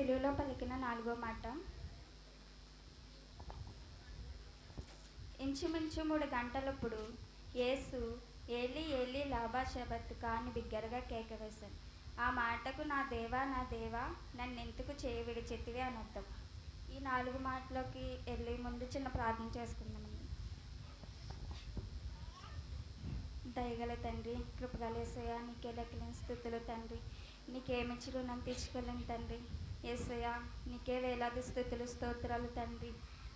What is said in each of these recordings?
సిలువలో పలికిన నాలుగో మాట. ఇంచుమించు 3 గంటలప్పుడు యేసు ఏలీ ఏలీ లాబా షబత్కా అని బిగ్గరగా కేక వేశాను. ఆ మాటకు నా దేవా నన్నెందుకు చేయి విడిచెత్తివి అని అర్థం. ఈ 4 మాటలోకి వెళ్ళే ముందు చిన్న ప్రార్థన చేసుకుందామండి. దయగల తండ్రి, కృపగల యేసయ్య, నీకే లెక్కలేని స్తుతులు తండ్రి. నీకేమిచ్చి రుణం తీర్చుకోలేను తండ్రి. యేసయ్య, నీకే వేలాది స్తుతులు స్తోత్రాలు తండ్రి.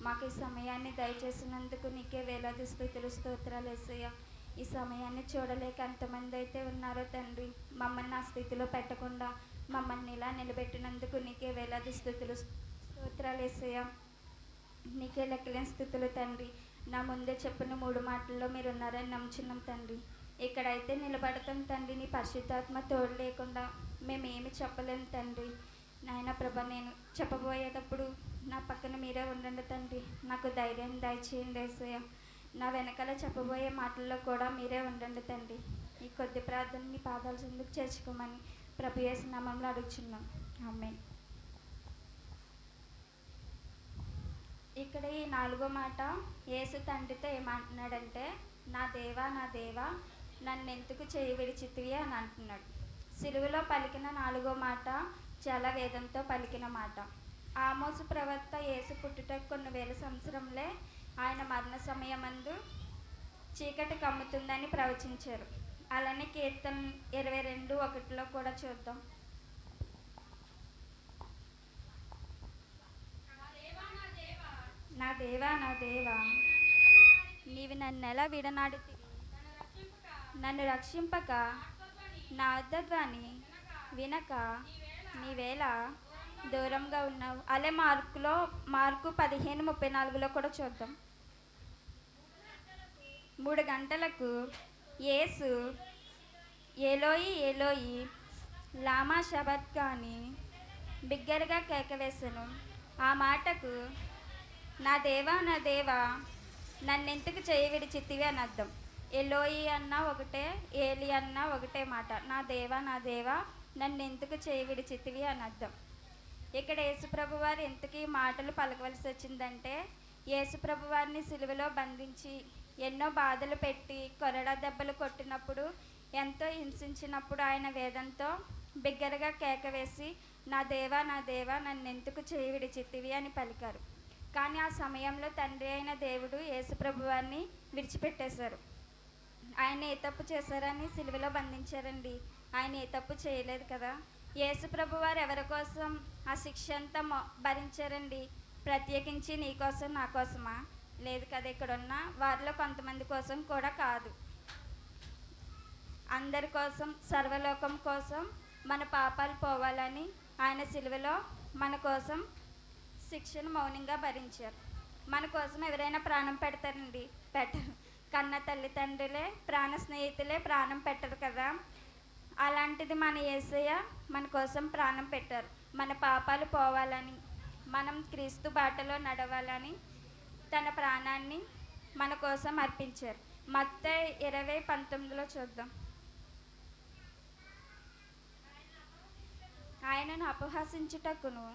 మాకు ఈ సమయాన్ని దయచేసినందుకు నీకే వేలాది స్తుతులు స్తోత్రాలు యేసయ్య. ఈ సమయాన్ని చూడలేక ఎంతమంది అయితే ఉన్నారో తండ్రి, మమ్మల్ని ఆ స్థితిలో పెట్టకుండా మమ్మల్ని ఇలా నిలబెట్టినందుకు నీకే వేలాది స్తుతులు స్తోత్రాలు యేసయ్య. నీకే లెక్కలేని స్థితులు తండ్రి. నా ముందే చెప్పిన 3 మాటల్లో మీరు ఉన్నారని నమ్ముచున్నాం తండ్రి. ఇక్కడైతే నిలబడతాం తండ్రి. నీ పరిశుద్ధాత్మ తోడు లేకుండా మేమేమి చెప్పలేము తండ్రి. నాయన ప్రభ, నేను చెప్పబోయేటప్పుడు నా పక్కన మీరే ఉండండి తండ్రి. నాకు ధైర్యం దయచేయండి యేసయ్య. నా వెనకాల చెప్పబోయే మాటల్లో కూడా మీరే ఉండండి తండ్రి. ఈ కొద్ది ప్రార్థన మీ పాదాల చెందుకు చేర్చుకోమని ప్రభు యేసు నామములో అడుగుచున్నాం. ఆమేన్. ఇక్కడ ఈ 4వ మాట యేసు తండ్రితో ఏమంటున్నాడంటే, నా దేవా నన్నెందుకు చేయి విడిచితివి అని అంటున్నాడు. సిలువలో పలికిన 4వ మాట చాలా వేదంతో పలికిన మాట. ఆమోసు ప్రవక్త యేసు పుట్టుటకు కొన్ని వేల సంవత్సరంలో ఆయన మరణ సమయమందు చీకటి కమ్ముతుందని ప్రవచించారు. అలానే కీర్తన 22:1 కూడా చూద్దాం. నా దేవా నీవు నన్నెలా విడనాడితివి, నన్ను రక్షింపక నా అద్దధ్వని వినక నీవేళ దూరంగా ఉన్నావు. అలే మార్కు 15:34 కూడా చూద్దాం. 3 గంటలకు యేసు ఏలోయి ఏలోయి లామా షబత్కా అని బిగ్గరగా కేక వేసెను. ఆ మాటకు నా దేవా నన్నెందుకు చేయి విడిచితివి అని అర్థం. ఎలోయి అన్నా ఒకటే, ఏలి అన్నా ఒకటే మాట. నా దేవా నన్నెందుకు చేయి విడిచితివి అని అర్థం. ఇక్కడ యేసుప్రభు వారు ఎందుకు ఈ మాటలు పలకవలసి వచ్చిందంటే, యేసుప్రభు వారిని సిలువలో బంధించి ఎన్నో బాధలు పెట్టి కొరడా దెబ్బలు కొట్టినప్పుడు, ఎంతో హింసించినప్పుడు ఆయన వేదంతో బిగ్గరగా కేక వేసి నా దేవా నన్నెందుకు చేయి విడిచితివి అని పలికారు. కానీ ఆ సమయంలో తండ్రి అయిన దేవుడు యేసుప్రభు వారిని విడిచిపెట్టేశారు. ఆయన ఏ తప్పు చేశారని సిలువలో బంధించారండి. ఆయన ఏ తప్పు చేయలేదు కదా. యేసుప్రభు వారు ఎవరి కోసం ఆ శిక్ష అంతా భరించారండి? ప్రత్యేకించి నీ కోసం నా కోసమా? లేదు కదా. ఇక్కడ ఉన్న వారిలో కొంతమంది కోసం కూడా కాదు, అందరి కోసం, సర్వలోకం కోసం మన పాపాలు పోవాలని ఆయన సిలువలో మన కోసం శిక్షను మౌనంగా భరించారు. మన కోసం ఎవరైనా ప్రాణం పెడతారండి? పెట్టరు. కన్న తల్లిదండ్రులే, ప్రాణ స్నేహితులే ప్రాణం పెట్టరు కదా. అలాంటిది మన యేసయ్య మన కోసం ప్రాణం పెట్టారు. మన పాపాలు పోవాలని, మనం క్రీస్తు బాటలో నడవాలని తన ప్రాణాన్ని మన కోసం అర్పించారు. మత్తయి 20:19 చూద్దాం. ఆయనను అపహసించుటకును,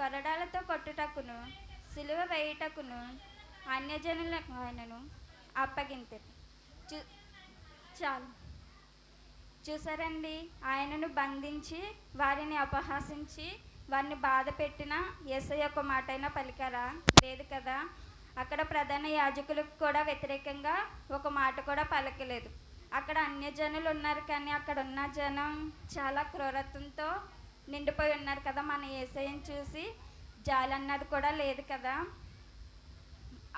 కొరడాలతో కొట్టుటకును, సిలువ వేయుటకును అన్యజనులకు ఆయనను అప్పగించారు. చాలు చూసారండి. ఆయనను బంధించి వారిని అపహసించి వారిని బాధ పెట్టిన యేసయ్య ఒక మాట అయినా పలికారా? లేదు కదా. అక్కడ ప్రధాన యాజకులకు కూడా వ్యతిరేకంగా ఒక మాట కూడా పలకలేదు. అక్కడ అన్యజనులు ఉన్నారు, కానీ అక్కడ ఉన్న జనం చాలా క్రూరత్వంతో నిండిపోయి ఉన్నారు కదా. మన యేసయ్యను చూసి జాలన్నది కూడా లేదు కదా.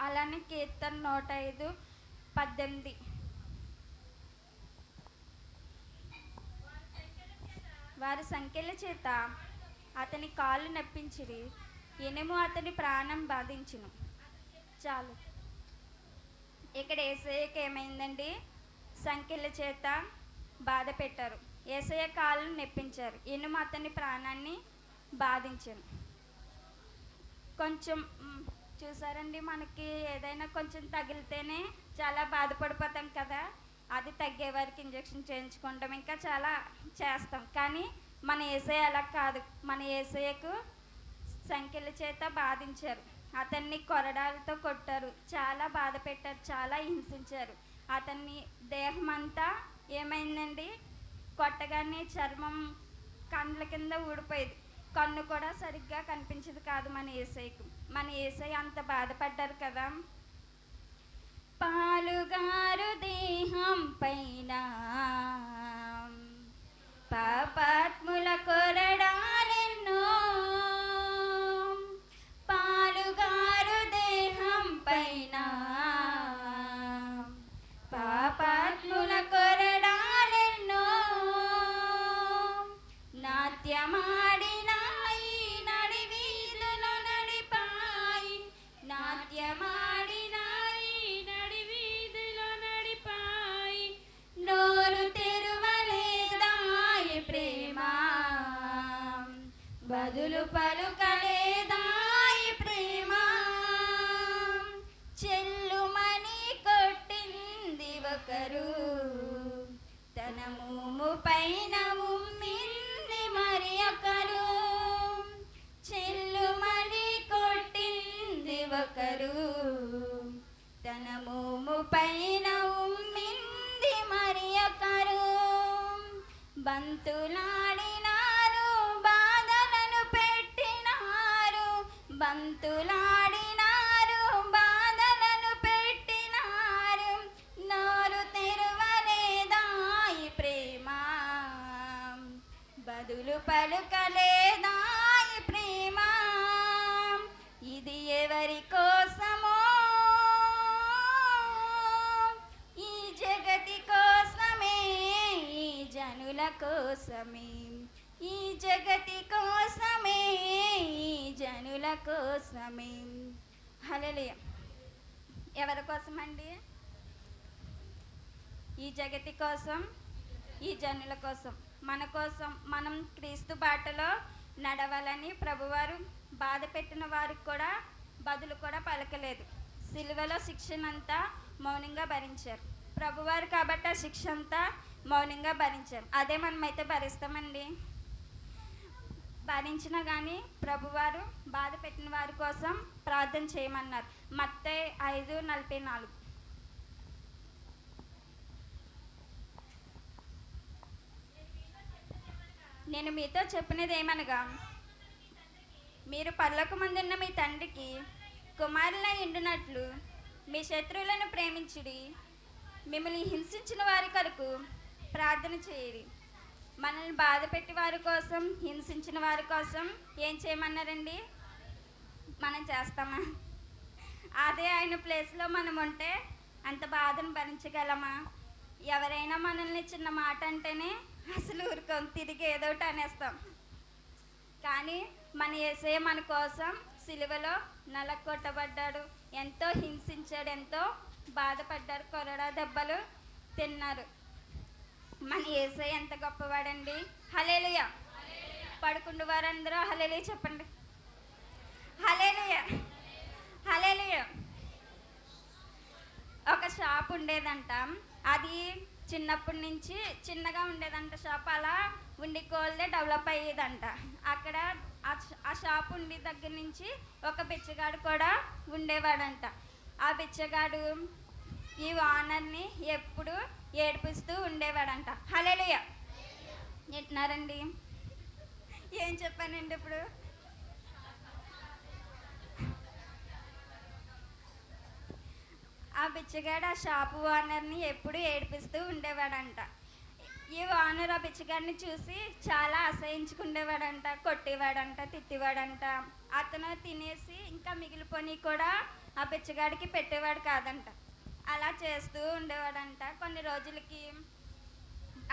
అలానే కీర్తన 105:18 వారి సంఖ్యల చేత అతని కాళ్ళు నప్పించిరి, ఇనుము అతని ప్రాణం బాధించును. చాలు. ఇక్కడ యేసయ్యకి ఏమైందండి? సంఖ్యల చేత బాధ పెట్టారు, యేసయ్య కాళ్ళు నొప్పించారు, ఇనుము అతని ప్రాణాన్ని బాధించాను. కొంచెం చూసారండి, మనకి ఏదైనా కొంచెం తగిలితేనే చాలా బాధపడిపోతాం కదా. అది తగ్గే వరకు ఇంజెక్షన్ చేయించుకుంటాం, ఇంకా చాలా చేస్తాం. కానీ మన యేసయ్య అలా కాదు. మన యేసయ్యకు సంఖ్యల చేత బాధించారు, అతన్ని కొరడాలతో కొట్టారు, చాలా బాధ పెట్టారు, చాలా హింసించారు. అతన్ని దేహం అంతా ఏమైందండి, కొట్టగానే చర్మం కండ్ల కింద ఊడిపోయేది, కన్ను కూడా సరిగ్గా కనిపించేది కాదు మన యేసయ్యకు. మన యేసయ్య అంత బాధపడ్డారు కదా. పాలుగారు దేహం పైన పాపాత్ముల కొరడాలెన్నో, పాలుగారు దేహం పైన పాపాత్ముల కొరడాలెన్నో, నాట్యమాడినాయి నడివీధులో నడిపాయి, నాట్యమాడినాయి నడివీధులో నడిపాయి, నోరు తెరువలేదాయి ప్రేమ, బదులు పలుకలేదాయి ప్రేమ, చెల్లుమని కొట్టింది ఒకరు, తన మూము పైన ఉమ్మింది మరి ఒకరు, చెల్లుమని కొట్టింది ఒకరు, తన మూము పైన ఉమ్మింది మరి ఒకరు, బంతులాడినారు బాధలను పెట్టినారు, బంతులాడినారు బాధలను పెట్టినారు, నోరు తెరువలేదాయి ప్రేమ, బదులు పలుకలేదాయి ప్రేమ, ఇది ఎవరి కోసమో, ఈ జగతి కోసమే, ఈ జనుల కోసమే, ఈ జగతి కోసమే, ఈ జనుల కోసమే. హల్లెలూయా. ఎవరి కోసం అండి? ఈ జగతి కోసం, ఈ జనుల కోసం, మన కోసం. మనం క్రీస్తు బాటలో నడవాలని ప్రభువారు బాధ పెట్టిన వారికి కూడా బదులు కూడా పలకలేదు. సిలువలో శిక్షనంతా మౌనంగా భరించారు ప్రభువారు, కాబట్టి ఆ శిక్ష అంతా మౌనంగా భరించారు. అదే మనమైతే భరిస్తామండి? భరించినా కానీ ప్రభువారు బాధ పెట్టిన వారి కోసం ప్రార్థన చేయమన్నారు. మత్తయి 5:44. నేను మీతో చెప్పినది ఏమనగా, మీరు పరలోకమందున్న మీ తండ్రికి కుమారులై ఉండునట్లు మీ శత్రువులను ప్రేమించుడి, మిమ్మల్ని హింసించిన వారి కొరకు ప్రార్థన చేయడి. మనల్ని బాధ పెట్టి వారి కోసం, హింసించిన వారి కోసం ఏం చేయమన్నారండి? మనం చేస్తామా? అదే ఆయన ప్లేస్లో మనం ఉంటే అంత బాధను భరించగలమా? ఎవరైనా మనల్ని చిన్న మాట అంటేనే అసలు ఊరుకోం, తిరిగి ఏదో ఒకటి అనేస్తాం. కానీ మన యేసయ్య మన కోసం సిలువలో నలగొట్టబడ్డాడు, ఎంతో హింసించాడు, ఎంతో బాధపడ్డారు, కొరడా దెబ్బలు తిన్నారు. మన యేసయ్య ఎంత గొప్పవాడండి. హల్లెలూయా. పడుకుండు వారందరూ హల్లెలూయా చెప్పండి. హల్లెలూయా, హల్లెలూయా. ఒక షాప్ ఉండేదంట, అది చిన్నప్పటి నుంచి చిన్నగా ఉండేదంట షాప్. అలా ఉండి కోల్దే డెవలప్ అయ్యేదంట. అక్కడ ఆ షాప్ ఉండి దగ్గర నుంచి ఒక బిచ్చగాడు కూడా ఉండేవాడంట. ఆ బిచ్చగాడు ఈ ఓనర్ని ఎప్పుడు ఏడిపిస్తూ ఉండేవాడంట. హల్లెలూయా. వింటున్నారండి? ఏం చెప్పానండి ఇప్పుడు? ఆ బిచ్చగాడు ఆ షాపు ఓనర్ని ఎప్పుడు ఏడిపిస్తూ ఉండేవాడంట. ఈ ఓనర్ ఆ బిచ్చగాడిని చూసి చాలా అసహించుకునేవాడంట, కొట్టేవాడంట, తిట్టేవాడంట. అతను తినేసి ఇంకా మిగిలిపోయి కూడా ఆ బిచ్చగాడికి పెట్టేవాడు కాదంట. అలా చేస్తూ ఉండేవాడంట. కొన్ని రోజులకి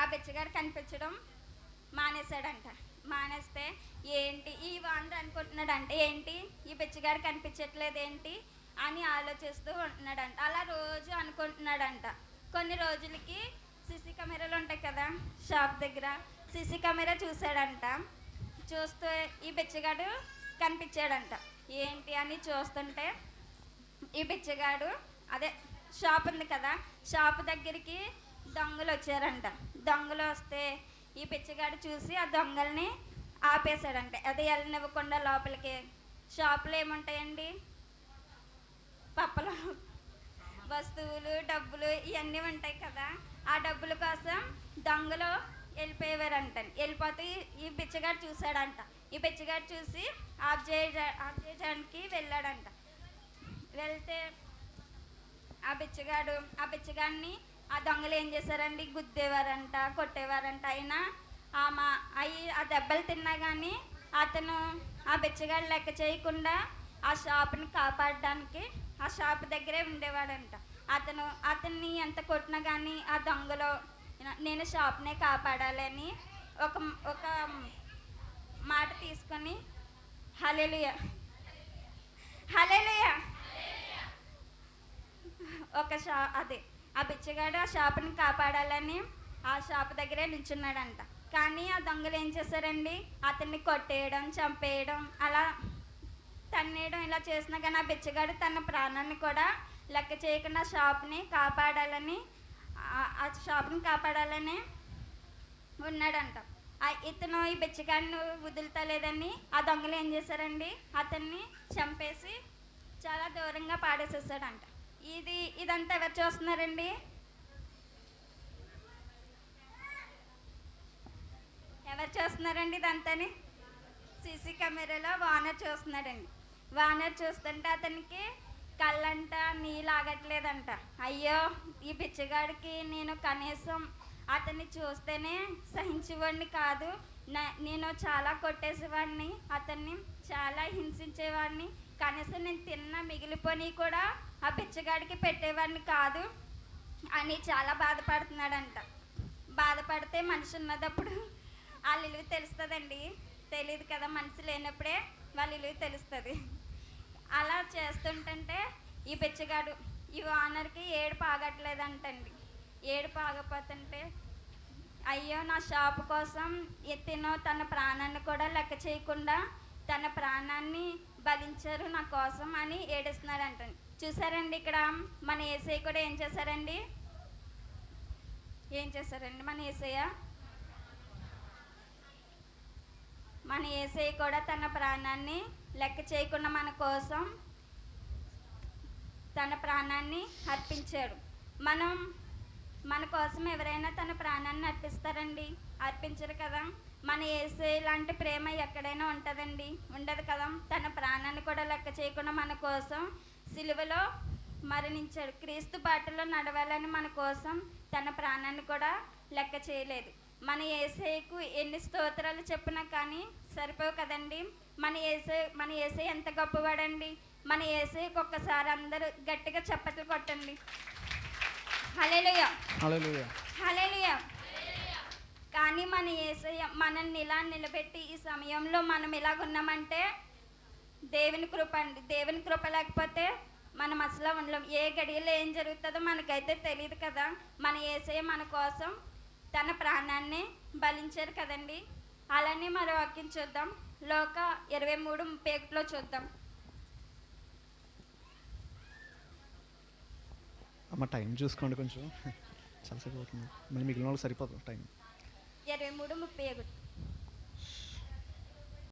ఆ బిచ్చగాడు కనిపించడం మానేశాడంట. మానేస్తే ఏంటి ఈ ఓనర్ అనుకుంటున్నాడంటే, ఏంటి ఈ బిచ్చగాడు కనిపించట్లేదు ఏంటి అని ఆలోచిస్తూ ఉంటున్నాడంట. అలా రోజు అనుకుంటున్నాడంట. కొన్ని రోజులకి సీసీ కెమెరాలు ఉంటాయి కదా షాప్ దగ్గర, సీసీ కెమెరా చూశాడంట. చూస్తే ఈ బిచ్చగాడు కనిపించాడంట. ఏంటి అని చూస్తుంటే ఈ బిచ్చగాడు, అదే షాప్ ఉంది కదా, షాప్ దగ్గరికి దొంగలు వచ్చారంట. దొంగలు వస్తే ఈ పిచ్చగాడు చూసి ఆ దొంగల్ని ఆపేశాడంట. అది వెళ్ళనివ్వకుండా లోపలికి. షాపులో ఏముంటాయండి? పప్పలు, వస్తువులు, డబ్బులు ఇవన్నీ ఉంటాయి కదా. ఆ డబ్బుల కోసం దొంగలు వెళ్ళిపోయేవారంట. వెళ్ళిపోతే ఈ బిచ్చగాడు చూశాడంట. ఈ బిచ్చగాడు చూసి ఆఫ్ చేయడానికి వెళ్ళాడంట. వెళ్తే ఆ బిచ్చగాడిని ఆ దొంగలు ఏం చేశారండి? గుద్దేవారంట, కొట్టేవారంట. అయినా ఆ దెబ్బలు తిన్నా కానీ అతను ఆ బిచ్చగాడు లెక్క చేయకుండా ఆ షాప్ని కాపాడడానికి ఆ షాప్ దగ్గరే ఉండేవాడంట. అతన్ని ఎంత కొట్టినా కానీ ఆ దొంగలో నేను షాప్నే కాపాడాలని ఒక ఒక మాట తీసుకొని హల్లెలూయా హల్లెలూయా ఆ బిచ్చగాడు ఆ షాపుని కాపాడాలని ఆ షాప్ దగ్గరే నిల్చున్నాడంట. కానీ ఆ దొంగలు ఏం చేశారండి? అతన్ని కొట్టేయడం, చంపేయడం, అలా తన్నేయడం ఇలా చేసినా కానీ ఆ బిచ్చగాడు తన ప్రాణాన్ని కూడా లెక్క చేయకుండా ఆ షాప్ని కాపాడాలని ఉన్నాడంట. ఇతను ఈ బిచ్చగాడిని వదులుతలేదని ఆ దొంగలు ఏం చేశారండి? అతన్ని చంపేసి చాలా దూరంగా పాడేసేసాడంట. ఇదంతా ఎవరు చూస్తున్నారండి? ఎవరు చూస్తున్నారండి ఇదంతాని? సీసీ కెమెరాలో వానర్ చూస్తున్నాడండి. వానర్ చూస్తుంటే అతనికి కళ్ళంట నీళ్ళు ఆగట్లేదంట. అయ్యో, ఈ బిచ్చగాడికి నేను కనీసం అతన్ని చూస్తేనే సహించేవాడిని కాదు, నేను చాలా కొట్టేసేవాడిని, అతన్ని చాలా హింసించేవాడిని, కనీసం నేను తిన్న మిగిలిపోని కూడా ఆ బిచ్చగాడికి పెట్టేవాడిని కాదు అని చాలా బాధపడుతున్నాడంట. బాధపడితే మనిషి ఉన్నదప్పుడు వాళ్ళ విలువ తెలుస్తుందండి. తెలియదు కదా, మనిషి లేనప్పుడే వాళ్ళ విలువ తెలుస్తుంది. అలా చేస్తుంటే ఈ బిచ్చగాడు ఈ ఓనర్కి ఏడుపు ఆగట్లేదంటండి. ఏడుపు ఆగపోతుంటే అయ్యో, నా షాపు కోసం ఎత్తినో తన ప్రాణాన్ని కూడా లెక్క చేయకుండా తన ప్రాణాన్ని బలించారు నా కోసం అని ఏడుస్తున్నాడంటండి. చూసారండి, ఇక్కడ మన యేసయ్య కూడా ఏం చేశారండి? మన యేసయ్య కూడా తన ప్రాణాన్ని లెక్క చేయకుండా మన కోసం తన ప్రాణాన్ని అర్పించాడు. మన కోసం ఎవరైనా తన ప్రాణాన్ని అర్పిస్తారండి? అర్పించరు కదా. మన యేసయ్య లాంటి ప్రేమ ఎక్కడైనా ఉంటుందండి? ఉండదు కదా. తన ప్రాణాన్ని కూడా లెక్క చేయకుండా మన కోసం సిలువలో మరణించాడు. క్రీస్తు బాటలో నడవాలని మన కోసం తన ప్రాణాన్ని కూడా లెక్క చేయలేదు. మన యేసయ్యకు ఎన్ని స్తోత్రాలు చెప్పినా కానీ సరిపోవు కదండి. మన యేసయ్య ఎంత గొప్పవాడండి. మన యేసయ్యకు ఒక్కసారి అందరూ గట్టిగా చప్పట్లు కొట్టండి. హల్లెలూయా హల్లెలూయా హల్లెలూయా. కానీ మన యేసయ్య మనల్ని ఇలా నిలబెట్టి ఈ సమయంలో మనం ఇలాగున్నామంటే దేవుని కృప అండి. దేవుని కృప లేకపోతే మనం అసలు ఉండలేం. ఏ గడియలో ఏం జరుగుతుందో మనకైతే తెలియదు కదా. మన యేసయ్య మన కోసం తన ప్రాణాన్ని బలించారు కదండి. అలానే మరో వాక్యం చూద్దాం. లోక 23:31 చూద్దాం. అమ్మ టైం చూసుకోండి, కొంచెం చాలాసేపు అవుతుంది, మళ్ళీ మిగిలిన వాళ్ళకి సరిపోతుంది టైం. 23:31